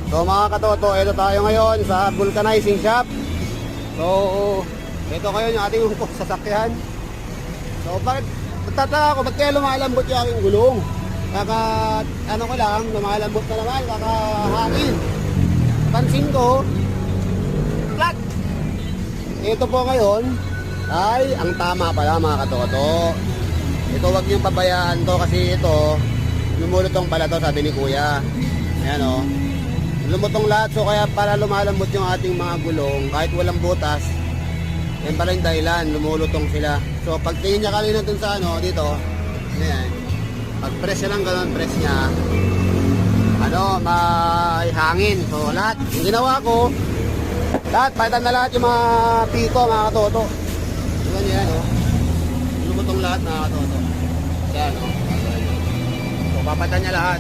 So mga katoto, ito tayo ngayon sa vulcanizing shop. So, ito kayo yung ating ungkos sasakyan. So, bakit, magtataka ako, ba't kaya lumalambot yung aking gulong? Ano ko lang, lumalambot na naman, kakahangin. Pansin ko, flat. Ito po ngayon, ay ang tama pala mga katoto. Ito wag niyong pabayaan to kasi ito, lumulutong pala to, sabi ni kuya. Ayan o. Lumutong lahat, so kaya para lumalambot yung ating mga gulong kahit walang butas. Yan pala yung dahilan, lumulutong sila. So pag tingin niya kanina dun sa ano, dito, ayan, pag press niya lang ganun, press niya, ano, may hangin. So lahat, yung ginawa ko, lahat, palitan na lahat yung mga pito, mga katoto. Diba yan o, lumutong lahat mga katoto. Yan o, so papalitan niya lahat.